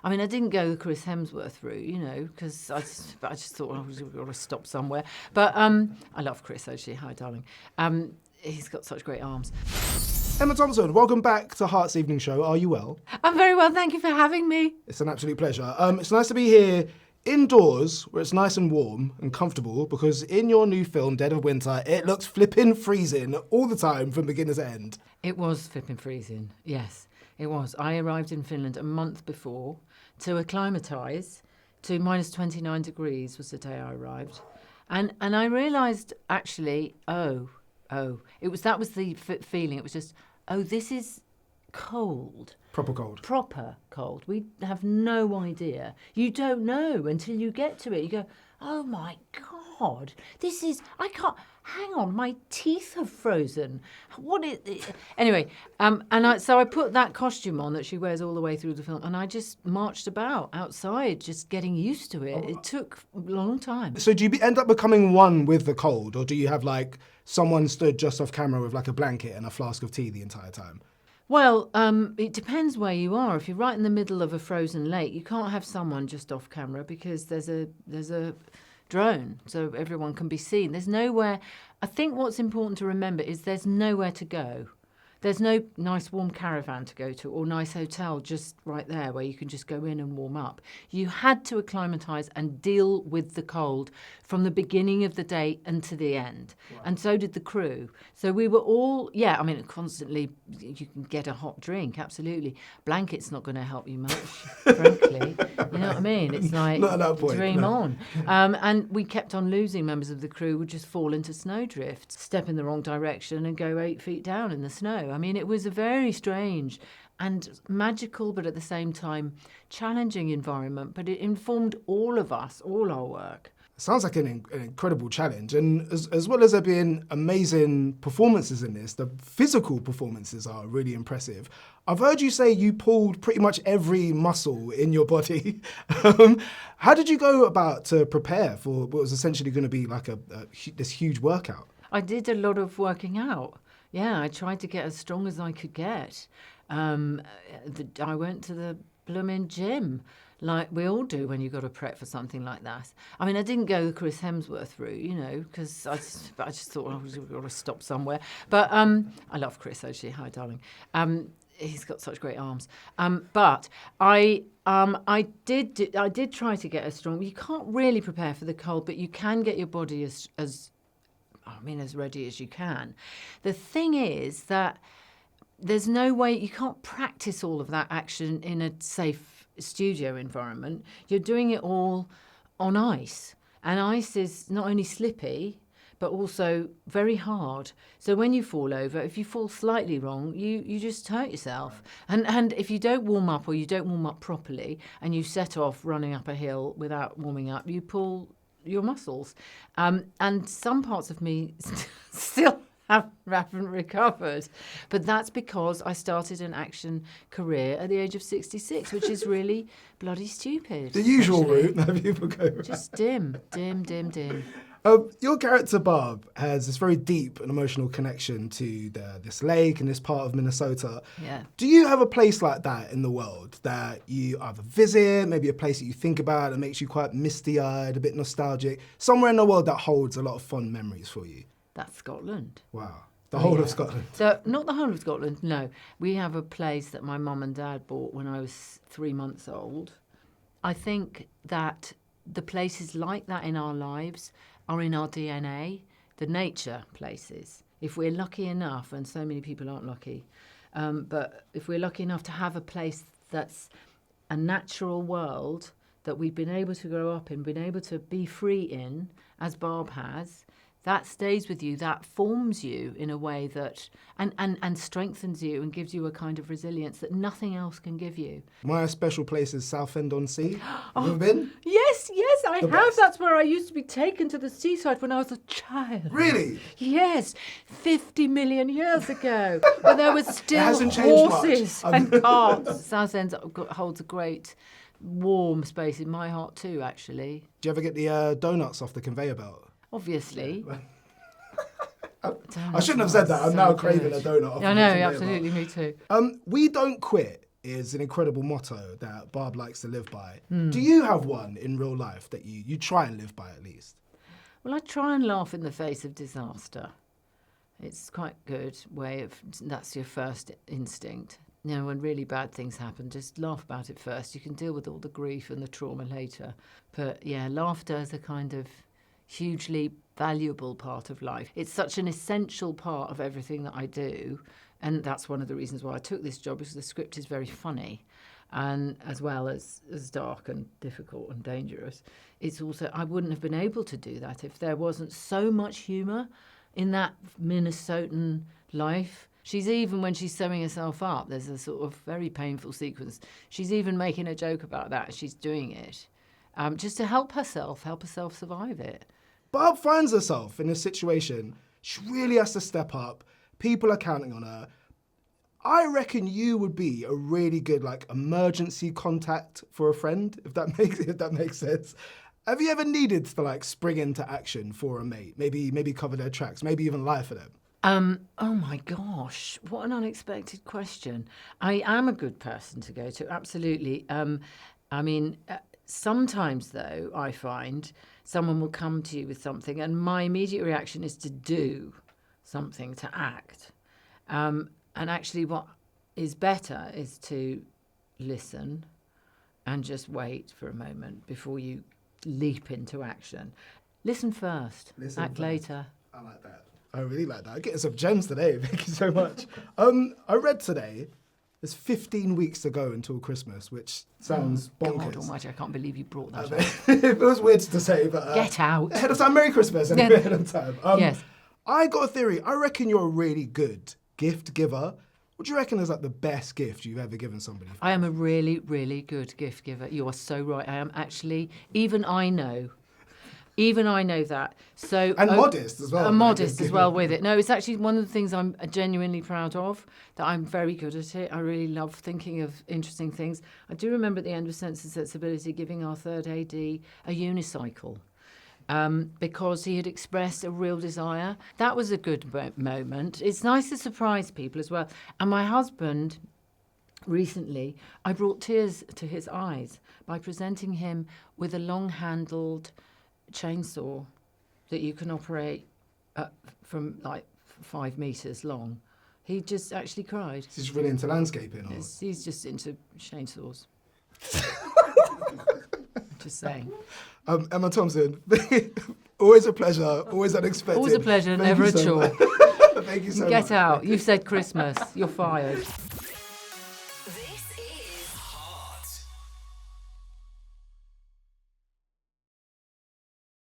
I mean, I didn't go the Chris Hemsworth route, because I just thought I've got to stop somewhere. But I love Chris, actually. Hi, darling. He's got such great arms. Emma Thompson, welcome back to Heart's Evening Show. Are you well? I'm very well, thank you for having me. It's an absolute pleasure. It's nice to be here indoors where it's nice and warm and comfortable, because in your new film, Dead of Winter, it looks flipping freezing all the time from beginning to end. It was flipping freezing, yes, it was. I arrived in Finland a month before to acclimatise to minus 29 degrees was the day I arrived. And I realised, actually, that was the feeling. It was just, this is cold. Proper cold. Proper cold. We have no idea. You don't know until you get to it. You go, oh my God, hang on, my teeth have frozen. What is it? Anyway, so I put that costume on that she wears all the way through the film, and I just marched about outside, just getting used to it. It took a long time. So do you end up becoming one with the cold, or do you have someone stood just off camera with a blanket and a flask of tea the entire time? Well, it depends where you are. If you're right in the middle of a frozen lake, you can't have someone just off camera because there's a drone, so everyone can be seen. There's nowhere. I think what's important to remember is there's nowhere to go. There's no nice warm caravan to go to or nice hotel just right there where you can just go in and warm up. You had to acclimatise and deal with the cold from the beginning of the day and to the end. Wow. And so did the crew. So we were all, constantly, you can get a hot drink, absolutely. Blanket's not going to help you much, frankly. You know what I mean? It's like, not at that point, dream no. on. And we kept on losing members of the crew, would just fall into snowdrift, step in the wrong direction and go 8 feet down in the snow. I mean, it was a very strange and magical, but at the same time, challenging environment. But it informed all of us, all our work. Sounds like an incredible challenge. And as well as there being amazing performances in this, the physical performances are really impressive. I've heard you say you pulled pretty much every muscle in your body. How did you go about to prepare for what was essentially going to be this huge workout? I did a lot of working out. Yeah, I tried to get as strong as I could get. I went to the blooming gym, like we all do when you've got to prep for something like that. I mean, I didn't go the Chris Hemsworth route, because I just thought I've got to stop somewhere. But I love Chris, actually. Hi, darling. He's got such great arms. But I did try to get as strong. You can't really prepare for the cold, but you can get your body as ready as you can. The thing is that there's no way, you can't practice all of that action in a safe studio environment. You're doing it all on ice. And ice is not only slippy, but also very hard. So when you fall over, if you fall slightly wrong, you just hurt yourself. And if you don't warm up or you don't warm up properly and you set off running up a hill without warming up, you pull your muscles. And some parts of me still haven't recovered. But that's because I started an action career at the age of 66, which is really bloody stupid. The usual route that people go around. Just dim. Your character, Barb, has this very deep and emotional connection to this lake and this part of Minnesota. Yeah. Do you have a place like that in the world that you either visit, maybe a place that you think about that makes you quite misty-eyed, a bit nostalgic, somewhere in the world that holds a lot of fond memories for you? That's Scotland. Wow. The whole of Scotland? So, not the whole of Scotland, no. We have a place that my mum and dad bought when I was 3 months old. I think that the places like that in our lives are in our DNA, the nature places. If we're lucky enough, and so many people aren't lucky, but if we're lucky enough to have a place that's a natural world that we've been able to grow up in, been able to be free in, as Barb has, that stays with you, that forms you in a way that, and strengthens you and gives you a kind of resilience that nothing else can give you. My special place is Southend-on-Sea. Have you ever been? Yes, I have. Best. That's where I used to be taken to the seaside when I was a child. Really? Yes, 50 million years ago, when there was still hasn't changed horses much. and carts. Southend holds a great warm space in my heart too, actually. Do you ever get the donuts off the conveyor belt? Obviously. I shouldn't have said that. I'm now craving a donut off I know, absolutely, me too. We Don't Quit is an incredible motto that Barb likes to live by. Do you have one in real life that you try and live by at least? Well, I try and laugh in the face of disaster. It's quite good way of, that's your first instinct. You know, when really bad things happen, just laugh about it first. You can deal with all the grief and the trauma later. But yeah, laughter is a kind of hugely valuable part of life. It's such an essential part of everything that I do. And that's one of the reasons why I took this job, because the script is very funny. And as well as dark and difficult and dangerous, it's also, I wouldn't have been able to do that if there wasn't so much humour in that Minnesotan life. She's even, when she's sewing herself up, there's a sort of very painful sequence. She's even making a joke about that as she's doing it, just to help herself survive it. Barb finds herself in a situation, she really has to step up. People are counting on her. I reckon you would be a really good emergency contact for a friend, if that makes sense. Have you ever needed to spring into action for a mate? Maybe cover their tracks, maybe even lie for them. Oh my gosh, what an unexpected question. I am a good person to go to, absolutely. Sometimes though, I find someone will come to you with something and my immediate reaction is to do something, to act. And actually what is better is to listen and just wait for a moment before you leap into action. Listen first, act later. I like that. I really like that. I'm getting some gems today. Thank you so much. I read today there's 15 weeks to go until Christmas, which sounds bonkers. God almighty, I can't believe you brought that up. It feels weird to say, but... Get out. Ahead of time. Merry Christmas. Anyway, ahead of time. Yes. I got a theory. I reckon you're a really good gift giver. What do you reckon is the best gift you've ever given somebody? I am a really, really good gift giver. You are so right. I am actually, even I know that. So and modest as well. And modest as well with it. No, it's actually one of the things I'm genuinely proud of, that I'm very good at it. I really love thinking of interesting things. I do remember at the end of Sense and Sensibility giving our third AD a unicycle. Because he had expressed a real desire. That was a good moment. It's nice to surprise people as well. And my husband, recently, I brought tears to his eyes by presenting him with a long-handled chainsaw that you can operate from 5 metres long. He just actually cried. He's really into landscaping? Or? He's just into chainsaws. Just saying. Emma Thompson, always a pleasure, always unexpected. Always a pleasure, never a chore. Thank you so much. Get out. You've said Christmas. You're fired.